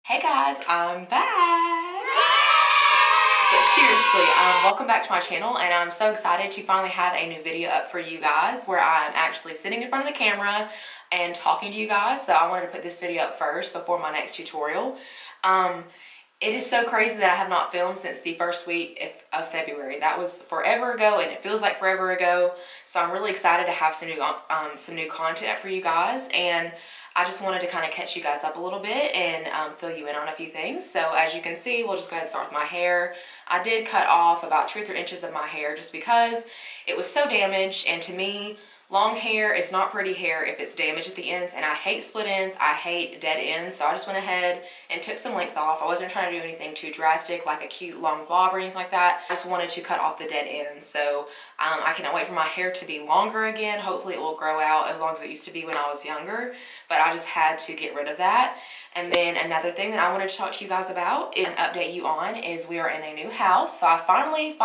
Hey guys, I'm back! But seriously, welcome back to my channel, and I'm so excited to finally have a new video up for you guys where I'm actually sitting in front of the camera and talking to you guys. So I wanted to put this video up first before my next tutorial. It is so crazy that I have not filmed since the first week of February. That was forever ago, and it feels like forever ago. So I'm really excited to have some new content up for you guys, and I just wanted to kind of catch you guys up a little bit and fill you in on a few things. So as you can see, we'll just go ahead and start with my hair. I did cut off about 2 or 3 inches of my hair just because it was so damaged, and to me, long hair is not pretty hair if it's damaged at the ends, and I hate split ends, I hate dead ends, so I just went ahead and took some length off. I wasn't trying to do anything too drastic like a cute long bob or anything like that. I just wanted to cut off the dead ends. So I cannot wait for my hair to be longer again. Hopefully it will grow out as long as it used to be when I was younger, but I just had to get rid of that. And then another thing that I wanted to talk to you guys about and update you on is we are in a new house. So I finally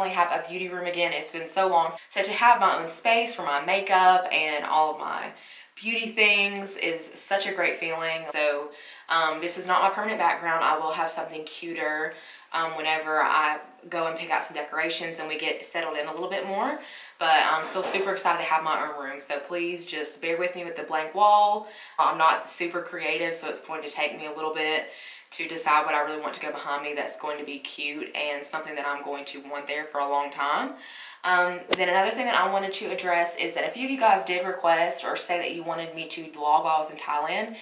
have a beauty room again. It's been so long. So to have my own space for my makeup and all of my beauty things is such a great feeling. So this is not my permanent background. I will have something cuter whenever I go and pick out some decorations and we get settled in a little bit more. But I'm still super excited to have my own room, so please just bear with me with the blank wall. I'm not super creative, so it's going to take me a little bit to decide what I really want to go behind me that's going to be cute and something that I'm going to want there for a long time. Then another thing that I wanted to address is that a few of you guys did request or say that you wanted me to vlog while I was in Thailand,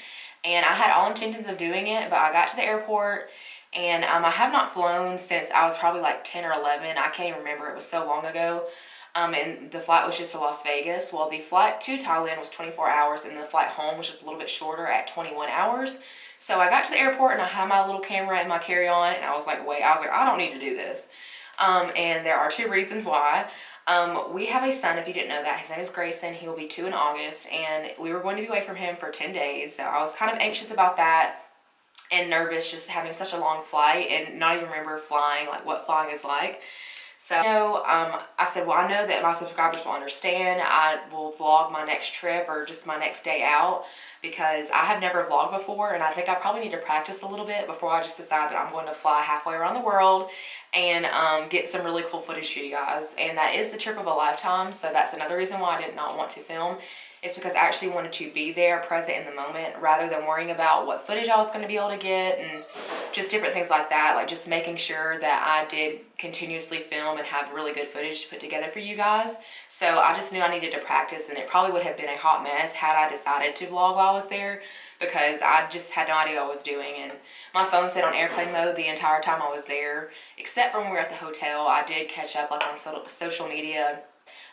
and I had all intentions of doing it, but I got to the airport and I have not flown since I was probably like 10 or 11. I can't even remember, it was so long ago. And the flight was just to Las Vegas. Well, the flight to Thailand was 24 hours and the flight home was just a little bit shorter at 21 hours. So I got to the airport and I had my little camera in my carry-on, and I was like, I don't need to do this. And there are 2 reasons why. We have a son, if you didn't know that. His name is Grayson. He will be 2 in August, and we were going to be away from him for 10 days. So I was kind of anxious about that and nervous just having such a long flight and not even remember flying, like what flying is like. So I said, well, I know that my subscribers will understand. I will vlog my next trip or just my next day out, because I have never vlogged before, and I think I probably need to practice a little bit before I just decide that I'm going to fly halfway around the world and get some really cool footage for you guys. And that is the trip of a lifetime, so that's another reason why I did not want to film. It's because I actually wanted to be there, present in the moment, rather than worrying about what footage I was going to be able to get and just different things like that. Like just making sure that I did continuously film and have really good footage to put together for you guys. So I just knew I needed to practice, and it probably would have been a hot mess had I decided to vlog while I was there, because I just had no idea what I was doing. And my phone said on airplane mode the entire time I was there, except for when we were at the hotel. I did catch up like on social media.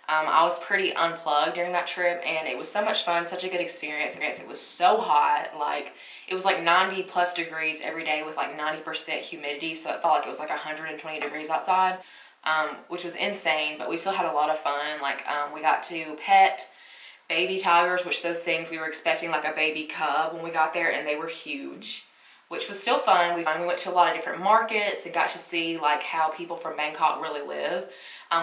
I was pretty unplugged during that trip, and it was so much fun, such a good experience. It was so hot, like it was like 90 plus degrees every day with like 90% humidity, so it felt like it was like 120 degrees outside, which was insane, but we still had a lot of fun. Like we got to pet baby tigers, which those things, we were expecting like a baby cub when we got there, and they were huge, which was still fun. We went to a lot of different markets and got to see like how people from Bangkok really live.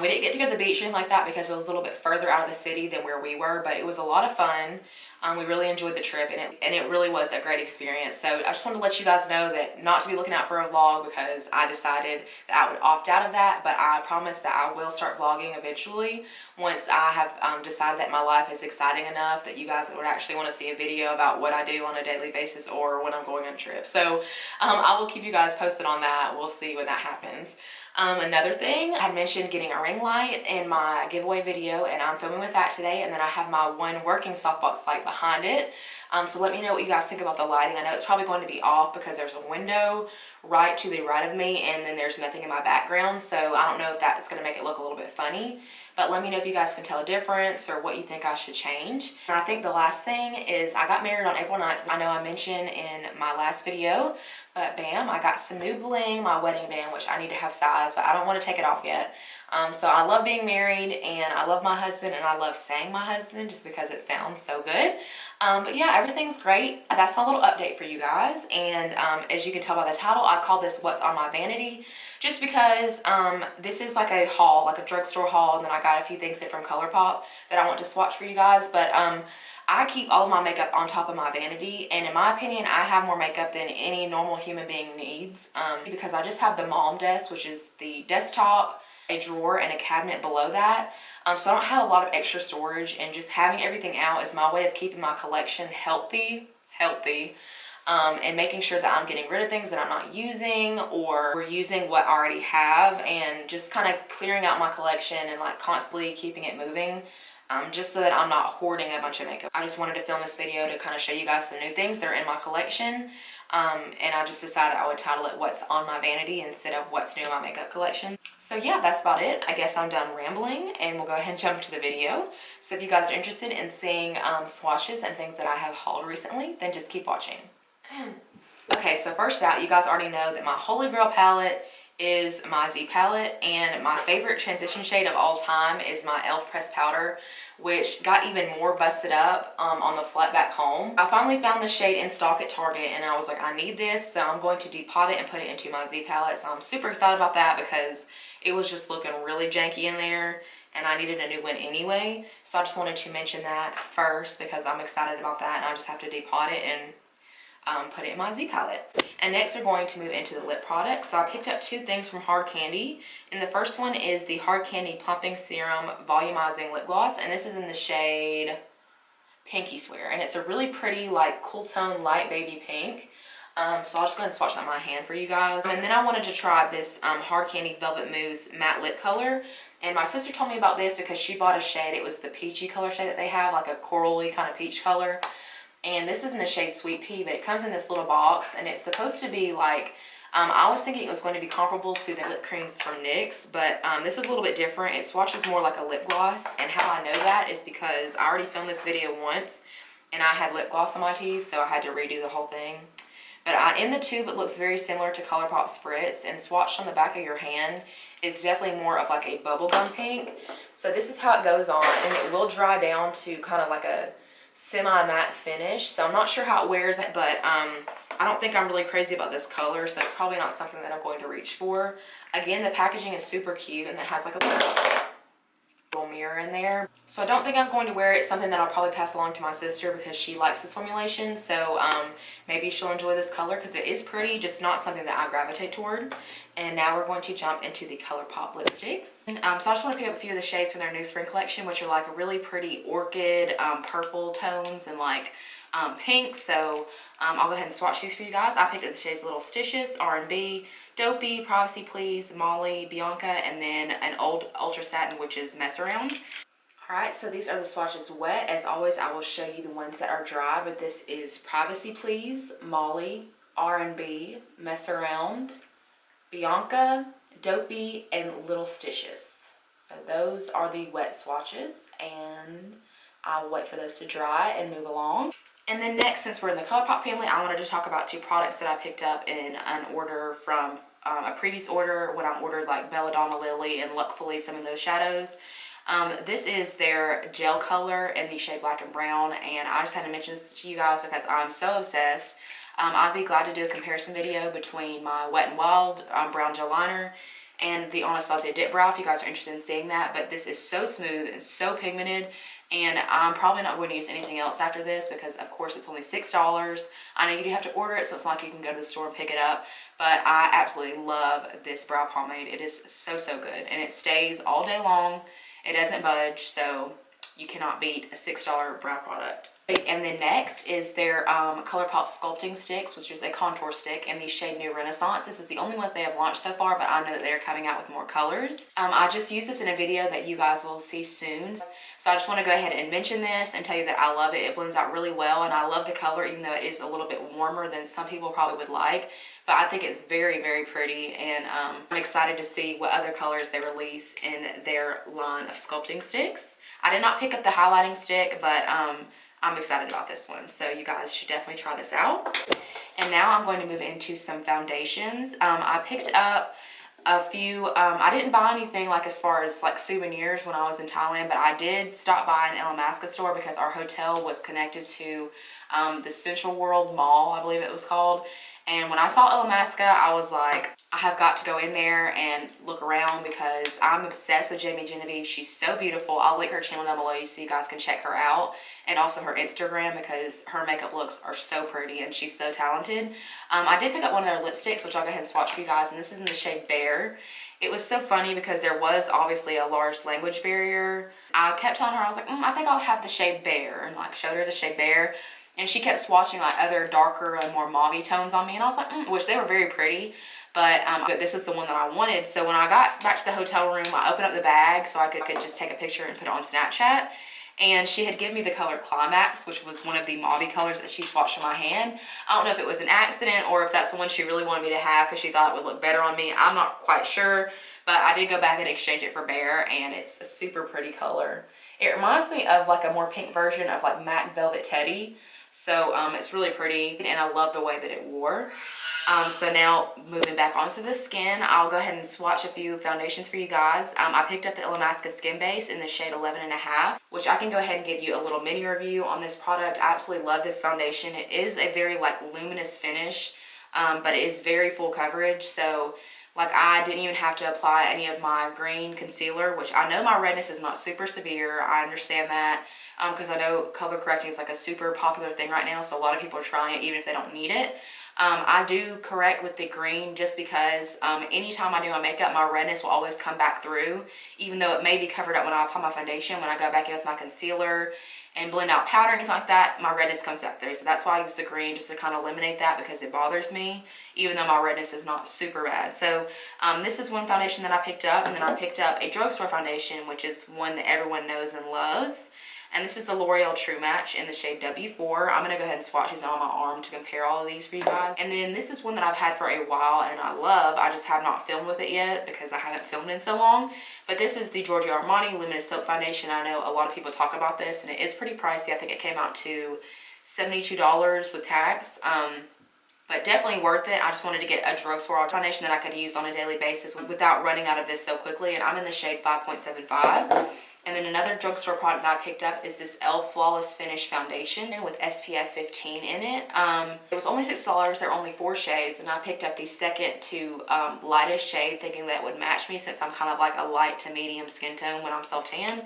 We didn't get to go to the beach or anything like that because it was a little bit further out of the city than where we were, but it was a lot of fun. We really enjoyed the trip, and it really was a great experience. So I just wanted to let you guys know that not to be looking out for a vlog, because I decided that I would opt out of that, but I promise that I will start vlogging eventually once I have decided that my life is exciting enough that you guys would actually want to see a video about what I do on a daily basis or when I'm going on a trip. So I will keep you guys posted on that. We'll see when that happens. Another thing, I had mentioned getting a ring light in my giveaway video, and I'm filming with that today, and then I have my one working softbox light behind it. So let me know what you guys think about the lighting. I know it's probably going to be off because there's a window right to the right of me, and then there's nothing in my background, so I don't know if that's going to make it look a little bit funny. But let me know if you guys can tell a difference or what you think I should change. And I think the last thing is I got married on April 9th. I know I mentioned in my last video, but bam, I got some new bling, my wedding band, which I need to have size, but I don't want to take it off yet. So I love being married, and I love my husband, and I love saying my husband just because it sounds so good. But yeah, everything's great. That's my little update for you guys. And as you can tell by the title, I call this What's on My Vanity, just because this is like a haul, like a drugstore haul, and then I got a few things in from ColourPop that I want to swatch for you guys. But I keep all of my makeup on top of my vanity, and in my opinion, I have more makeup than any normal human being needs, because I just have the mom desk, which is the desktop, a drawer, and a cabinet below that. So I don't have a lot of extra storage, and just having everything out is my way of keeping my collection healthy, and making sure that I'm getting rid of things that I'm not using, or we're using what I already have, and just kind of clearing out my collection and like constantly keeping it moving. Just so that I'm not hoarding a bunch of makeup. I just wanted to film this video to kind of show you guys some new things that are in my collection. And I just decided I would title it What's on My Vanity instead of What's New in My Makeup Collection. So yeah, that's about it. I guess I'm done rambling, and we'll go ahead and jump into the video. So if you guys are interested in seeing swatches and things that I have hauled recently, then just keep watching. Okay, so first out, you guys already know that my Holy Grail palette is my Z palette, and my favorite transition shade of all time is my e.l.f. pressed powder, which got even more busted up on the flat back home. I finally found the shade in stock at Target, and I was like, I need this, so I'm going to depot it and put it into my Z palette. So I'm super excited about that because it was just looking really janky in there, and I needed a new one anyway. So I just wanted to mention that first because I'm excited about that, and I just have to depot it and put it in my Z palette. And next we're going to move into the lip products. So I picked up two things from Hard Candy, and the first one is the Hard Candy Plumping Serum Volumizing Lip Gloss, and this is in the shade Pinky Swear, and it's a really pretty like cool tone light baby pink. So I'll just go ahead and swatch that in my hand for you guys. And then I wanted to try this Hard Candy Velvet Mousse matte lip color, and my sister told me about this because she bought a shade. It was the peachy color shade that they have, like a corally kind of peach color. And this is in the shade Sweet Pea, but it comes in this little box, and it's supposed to be like, I was thinking it was going to be comparable to the lip creams from NYX, but this is a little bit different. It swatches more like a lip gloss, and how I know that is because I already filmed this video once, and I had lip gloss on my teeth, so I had to redo the whole thing. But in the tube, it looks very similar to ColourPop Spritz, and swatched on the back of your hand is definitely more of like a bubblegum pink. So this is how it goes on, and it will dry down to kind of like a semi-matte finish. So I'm not sure how it wears it, but I don't think I'm really crazy about this color, so it's probably not something that I'm going to reach for. Again, the packaging is super cute, and it has like a little mirror in there. So I don't think I'm going to wear it. It's something that I'll probably pass along to my sister because she likes this formulation. So maybe she'll enjoy this color because it is pretty, just not something that I gravitate toward. And now we're going to jump into the ColourPop lipsticks. So I just want to pick up a few of the shades from their new spring collection, which are like a really pretty orchid, purple tones, and like pink. So I'll go ahead and swatch these for you guys. I picked up the shades Littlestitious, R&B, Dopey, Privacy Please, Molly, Bianca, and then an old Ultra Satin, which is Mess Around. Alright, so these are the swatches wet. As always, I will show you the ones that are dry, but this is Privacy Please, Molly, R&B, Mess Around, Bianca, Dopey, and Littlestitious. So those are the wet swatches, and I'll wait for those to dry and move along. And then next, since we're in the ColourPop family, I wanted to talk about two products that I picked up in an order from a previous order when I ordered like Belladonna Lily and Luckfully some of those shadows. This is their gel color in the shade Black N Brown, and I just had to mention this to you guys because I'm so obsessed. I'd be glad to do a comparison video between my Wet n Wild brown gel liner and the Anastasia Dip Brow if you guys are interested in seeing that. But this is so smooth and so pigmented, and I'm probably not going to use anything else after this because of course it's only $6. I know you do have to order it, so it's not like you can go to the store and pick it up, but I absolutely love this brow pomade. It is so good, and it stays all day long. It doesn't budge, so you cannot beat a $6 brow product. And then next is their ColourPop Sculpting Sticks, which is a contour stick in the shade New Renaissance. This is the only one that they have launched so far, but I know that they're coming out with more colors. I just used this in a video that you guys will see soon. So I just want to go ahead and mention this and tell you that I love it. It blends out really well, and I love the color, even though it is a little bit warmer than some people probably would like. But I think it's very pretty, and I'm excited to see what other colors they release in their line of sculpting sticks. I did not pick up the highlighting stick, but I'm excited about this one, so you guys should definitely try this out. And now I'm going to move into some foundations. I picked up a few, I didn't buy anything like as far as like souvenirs when I was in Thailand, but I did stop by an Illamasqua store because our hotel was connected to the Central World Mall, I believe it was called. And when I saw Illamasqua, I was like, I have got to go in there and look around because I'm obsessed with Jamie Genevieve. She's so beautiful. I'll link her channel down below so you guys can check her out, and also her Instagram because her makeup looks are so pretty and she's so talented. I did pick up one of their lipsticks, which I'll go ahead and swatch for you guys, and this is in the shade Bare. It was so funny because there was obviously a large language barrier. I kept telling her, I was like, I think I'll have the shade Bare, and like showed her the shade Bare. And she kept swatching like other darker and more mauve tones on me, and I was like, which they were very pretty, but this is the one that I wanted. So when I got back to the hotel room, I opened up the bag so I could just take a picture and put it on Snapchat. And she had given me the color Climax, which was one of the mauve colors that she swatched on my hand. I don't know if it was an accident or if that's the one she really wanted me to have because she thought it would look better on me. I'm not quite sure, but I did go back and exchange it for Bare, and it's a super pretty color. It reminds me of like a more pink version of like Matte Velvet Teddy. So it's really pretty, and I love the way that it wore. So now moving back onto the skin, I'll go ahead and swatch a few foundations for you guys. I picked up the Illamasqua Skin Base in the shade 11.5, which I can go ahead and give you a little mini review on this product. I absolutely love this foundation. It is a very like luminous finish, but it is very full coverage. So like I didn't even have to apply any of my green concealer, which I know my redness is not super severe. I understand that. Because I know color correcting is like a super popular thing right now, so a lot of people are trying it even if they don't need it. I do correct with the green just because anytime I do my makeup, my redness will always come back through, even though it may be covered up when I apply my foundation. When I go back in with my concealer and blend out powder or anything like that, my redness comes back through. So that's why I use the green, just to kind of eliminate that because it bothers me, even though my redness is not super bad. So this is one foundation that I picked up, and then I picked up a drugstore foundation, which is one that everyone knows and loves. And this is the Loreal True Match in the shade W4. I'm going to go ahead and swatch these on my arm to compare all of these for you guys. And then this is one that I've had for a while and I love. I just have not filmed with it yet because I haven't filmed in so long. But this is the Giorgio Armani Luminous Silk Foundation. I know a lot of people talk about this, and it is pretty pricey. I think it came out to $72 with tax. But definitely worth it. I just wanted to get a drugstore foundation that I could use on a daily basis without running out of this so quickly. And I'm in the shade 5.75. And then another drugstore product that I picked up is this e.l.f. Flawless Finish Foundation with SPF 15 in it. It was only $6. There are only 4 shades, and I picked up the second to lightest shade thinking that would match me since I'm kind of like a light to medium skin tone when I'm self-tan.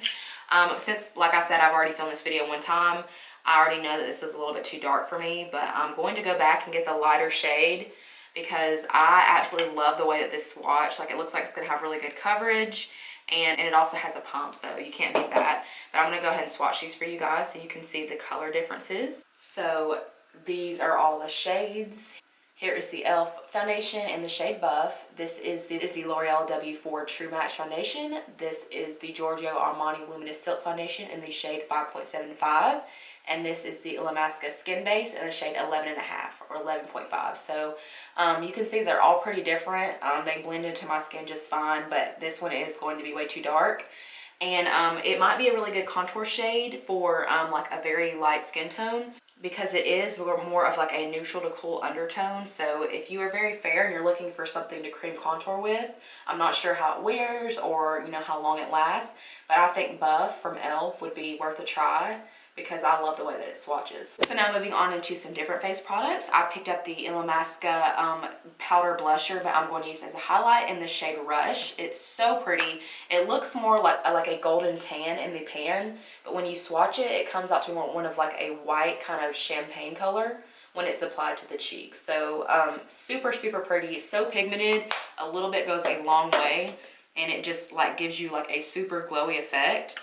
Since, like I said, I've already filmed this video one time, I already know that this is a little bit too dark for me, but I'm going to go back and get the lighter shade because I absolutely love the way that this swatch, like it looks like it's going to have really good coverage. And it also has a pump, so you can't beat that. But I'm going to go ahead and swatch these for you guys so you can see the color differences. So these are all the shades. Here is the e.l.f. foundation in the shade Buff. This is the L'Oreal W4 True Match foundation. This is the Giorgio Armani Luminous Silk foundation in the shade 5.75. And this is the Illamasqua Skin Base in the shade 11.5 or 11.5. So you can see they're all pretty different. They blend into my skin just fine, but this one is going to be way too dark. And it might be a really good contour shade for like a very light skin tone because it is more of like a neutral to cool undertone. So if you are very fair and you're looking for something to cream contour with, I'm not sure how it wears or you know how long it lasts, but I think Buff from e.l.f. would be worth a try because I love the way that it swatches. So now moving on into some different face products, I picked up the Illamasqua powder blusher, but I'm going to use it as a highlight in the shade Rush. It's so pretty. It looks more like a golden tan in the pan, but when you swatch it, it comes out to more one of like a white kind of champagne color when it's applied to the cheeks. So super, super pretty, so pigmented. A little bit goes a long way, and it just like gives you like a super glowy effect.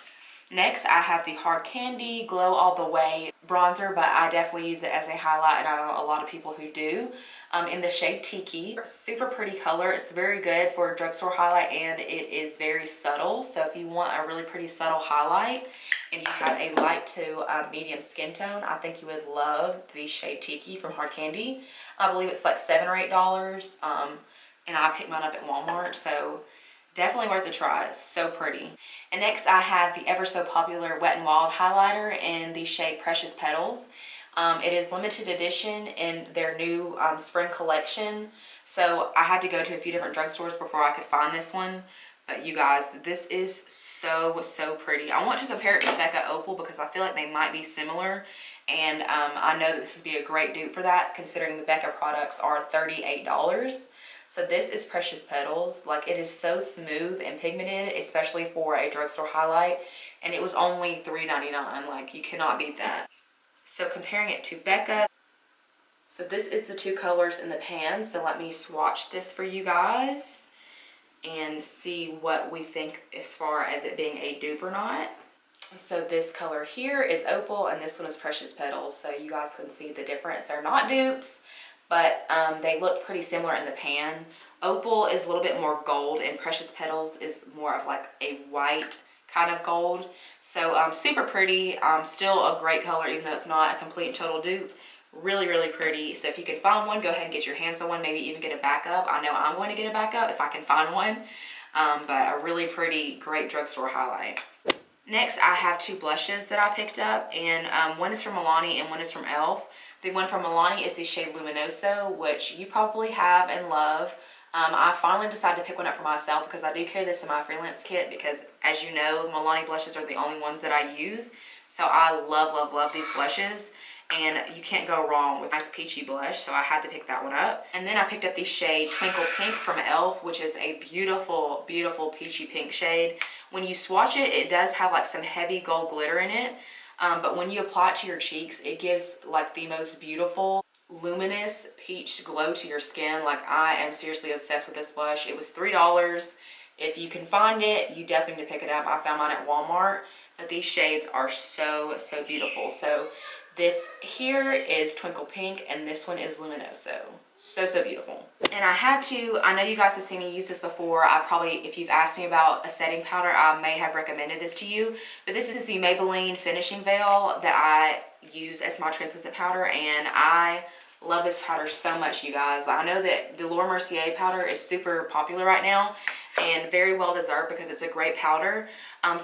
Next, I have the Hard Candy Glow All The Way bronzer, but I definitely use it as a highlight, and I know a lot of people who do, in the shade Tiki. Super pretty color. It's very good for a drugstore highlight, and it is very subtle. So if you want a really pretty subtle highlight, and you have a light to medium skin tone, I think you would love the shade Tiki from Hard Candy. I believe it's like $7 or $8, and I picked mine up at Walmart, so definitely worth a try. It's so pretty. And next I have the ever so popular Wet n Wild highlighter in the shade Precious Petals. It is limited edition in their new spring collection. So I had to go to a few different drugstores before I could find this one. But you guys, this is so, so pretty. I want to compare it to Becca Opal because I feel like they might be similar. and I know that this would be a great dupe for that, considering the Becca products are $38. So this is Precious Petals. Like, it is so smooth and pigmented, especially for a drugstore highlight, and it was only $3.99. Like, you cannot beat that. So comparing it to Becca, so this is the two colors in the pan. So let me swatch this for you guys and see what we think as far as it being a dupe or not. So this color here is Opal, and this one is Precious Petals. So you guys can see the difference. They're not dupes, but they look pretty similar in the pan. Opal is a little bit more gold, and Precious Petals is more of like a white kind of gold. So super pretty. Still a great color, even though it's not a complete and total dupe. Really, really pretty. So if you can find one, go ahead and get your hands on one. Maybe even get a backup. I know I'm going to get a backup if I can find one. But a really pretty, great drugstore highlight. Next, I have two blushes that I picked up, and one is from Milani and one is from e.l.f. The one from Milani is the shade Luminoso, which you probably have and love. I finally decided to pick one up for myself because I do carry this in my freelance kit because, as you know, Milani blushes are the only ones that I use. So I love, love, love these blushes. And you can't go wrong with a nice peachy blush, so I had to pick that one up. And then I picked up the shade Twinkle Pink from e.l.f., which is a beautiful, beautiful peachy pink shade. When you swatch it, it does have like some heavy gold glitter in it. But when you apply it to your cheeks, it gives like the most beautiful, luminous peach glow to your skin. Like, I am seriously obsessed with this blush. It was $3. If you can find it, you definitely need to pick it up. I found mine at Walmart. But these shades are so, so beautiful. So this here is Twinkle Pink, and this one is Luminoso. So, so beautiful. And I know you guys have seen me use this before. If you've asked me about a setting powder, I may have recommended this to you. But this is the Maybelline Finishing Veil that I use as my translucent powder, and I love this powder so much, you guys. I know that the Laura Mercier powder is super popular right now, and very well deserved because it's a great powder.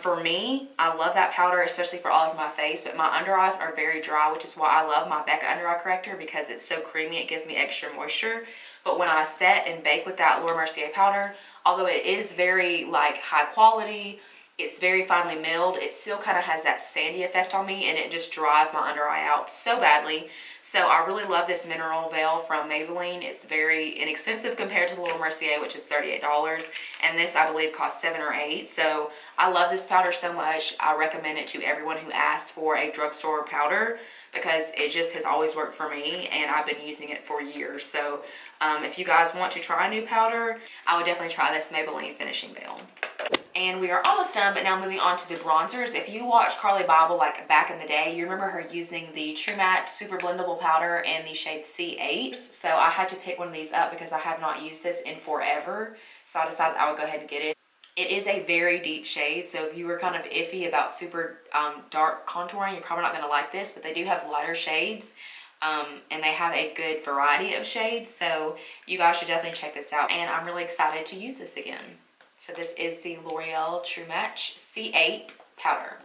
For me, I love that powder, especially for all over my face, but my under eyes are very dry, which is why I love my Becca under eye corrector, because it's so creamy, it gives me extra moisture. But when I set and bake with that Laura Mercier powder, although it is very like high quality, it's very finely milled, it still kind of has that sandy effect on me, and it just dries my under eye out so badly. So I really love this mineral veil from Maybelline. It's very inexpensive compared to the Laura Mercier, which is $38. And this, I believe, costs $7 or $8. So I love this powder so much. I recommend it to everyone who asks for a drugstore powder because it just has always worked for me, and I've been using it for years. So if you guys want to try a new powder, I would definitely try this Maybelline Finishing Veil. And we are almost done, but now moving on to the bronzers. If you watched Carly Bible like back in the day, you remember her using the True Match Super Blendable Powder in the shade C8. So I had to pick one of these up because I have not used this in forever. So I decided I would go ahead and get it. It is a very deep shade, so if you were kind of iffy about super dark contouring, you're probably not going to like this, but they do have lighter shades. And they have a good variety of shades, so you guys should definitely check this out. And I'm really excited to use this again. So this is the Loreal True Match C8 powder.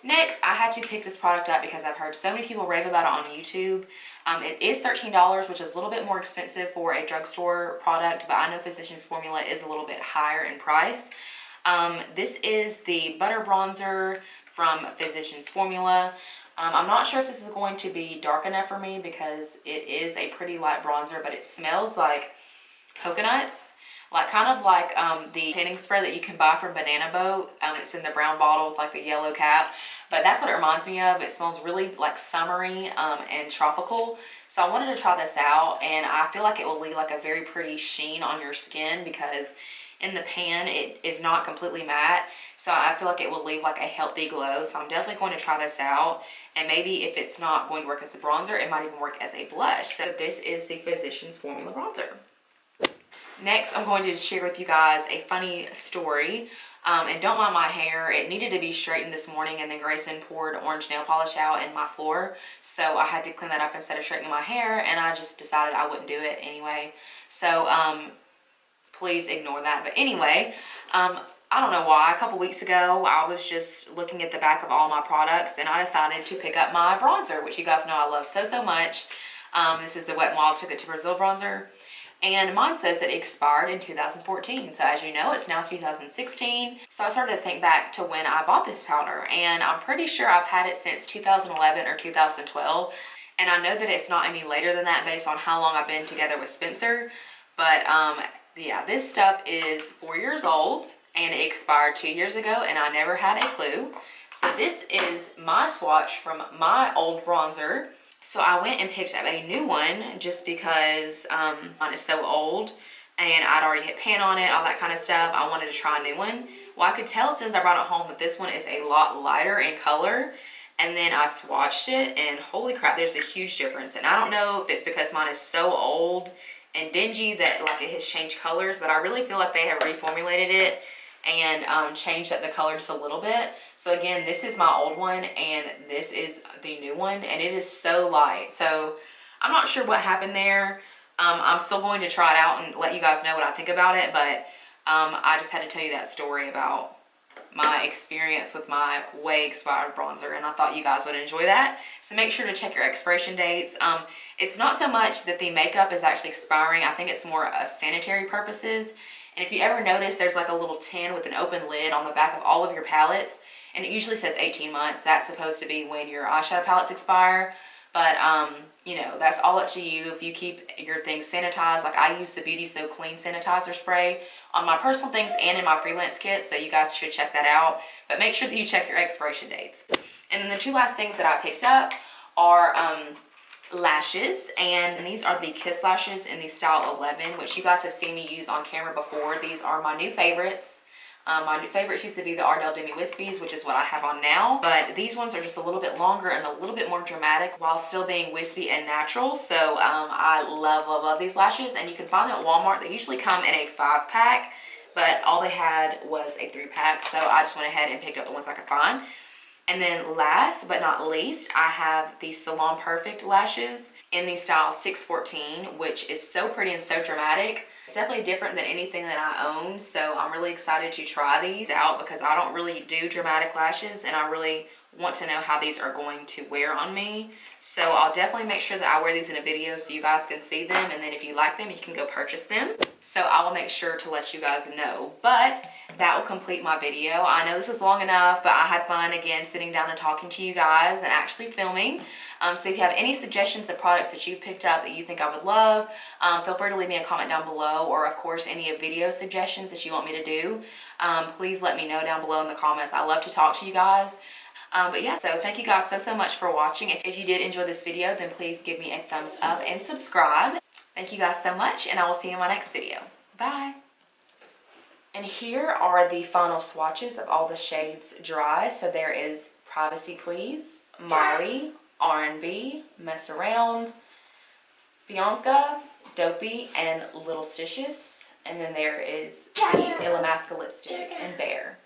Next, I had to pick this product up because I've heard so many people rave about it on YouTube. It is $13, which is a little bit more expensive for a drugstore product, but I know Physicians Formula is a little bit higher in price. This is the Butter Bronzer from Physicians Formula. I'm not sure if this is going to be dark enough for me because it is a pretty light bronzer, but it smells like coconuts. Like kind of like the tanning spray that you can buy from Banana Boat. It's in the brown bottle with like the yellow cap. But that's what it reminds me of. It smells really like summery and tropical. So I wanted to try this out, and I feel like it will leave like a very pretty sheen on your skin because in the pan it is not completely matte. So I feel like it will leave like a healthy glow. So I'm definitely going to try this out. And maybe if it's not going to work as a bronzer, it might even work as a blush. So this is the Physicians Formula bronzer. Next, I'm going to share with you guys a funny story. And don't mind my hair. It needed to be straightened this morning, and then Grayson poured orange nail polish out in my floor. So I had to clean that up instead of straightening my hair, and I just decided I wouldn't do it anyway. So please ignore that. But anyway, I don't know why. A couple weeks ago, I was just looking at the back of all my products, and I decided to pick up my bronzer, which you guys know I love so, so much. This is the Wet n Wild Took It to Brazil bronzer. And mine says that it expired in 2014. So as you know, it's now 2016. So I started to think back to when I bought this powder, and I'm pretty sure I've had it since 2011 or 2012. And I know that it's not any later than that based on how long I've been together with Spencer. But yeah, this stuff is 4 years old and it expired 2 years ago and I never had a clue. So this is my swatch from my old bronzer. So I went and picked up a new one just because mine is so old and I'd already hit pan on it, all that kind of stuff. I wanted to try a new one. Well, I could tell as soon as I brought it home that this one is a lot lighter in color. And then I swatched it and holy crap, there's a huge difference. And I don't know if it's because mine is so old and dingy that like it has changed colors, but I really feel like they have reformulated it and changed up the color just a little bit. So again, this is my old one and this is the new one and it is so light. So I'm not sure what happened there. I'm still going to try it out and let you guys know what I think about it, but I just had to tell you that story about my experience with my way expired bronzer, and I thought you guys would enjoy that. So make sure to check your expiration dates. It's not so much that the makeup is actually expiring. I think it's more of sanitary purposes. And if you ever notice, there's like a little tin with an open lid on the back of all of your palettes, and it usually says 18 months. That's supposed to be when your eyeshadow palettes expire. But you know, that's all up to you. If you keep your things sanitized, like I use the Beauty So Clean sanitizer spray on my personal things and in my freelance kit, so you guys should check that out. But make sure that you check your expiration dates. And then the two last things that I picked up are lashes, and these are the Kiss lashes in the style 11, which you guys have seen me use on camera before. These are my new favorites. My new favorites used to be the Ardell Demi Wispies, which is what I have on now, but these ones are just a little bit longer and a little bit more dramatic while still being wispy and natural. So I love these lashes, and you can find them at Walmart. They usually come in a 5-pack, but all they had was a 3-pack, so I just went ahead and picked up the ones I could find. And then last but not least, I have the Salon Perfect lashes in the style 614, which is so pretty and so dramatic. It's definitely different than anything that I own, so I'm really excited to try these out because I don't really do dramatic lashes and I really want to know how these are going to wear on me. So I'll definitely make sure that I wear these in a video so you guys can see them, and then if you like them, you can go purchase them. So I will make sure to let you guys know. But that will complete my video. I know this was long enough, but I had fun again sitting down and talking to you guys and actually filming. So if you have any suggestions of products that you picked up that you think I would love, feel free to leave me a comment down below, or of course any video suggestions that you want me to do. Please let me know down below in the comments. I love to talk to you guys. But yeah, so thank you guys so much for watching. If you did enjoy this video, then please give me a thumbs up and subscribe. Thank you guys so much, and I will see you in my next video. Bye. And here are the final swatches of all the shades dry. So there is Privacy Please, Molly, R&B, Mess Around, Bianca, Dopey, and Littlestitious. And then there is the Illamasqua lipstick and Bare.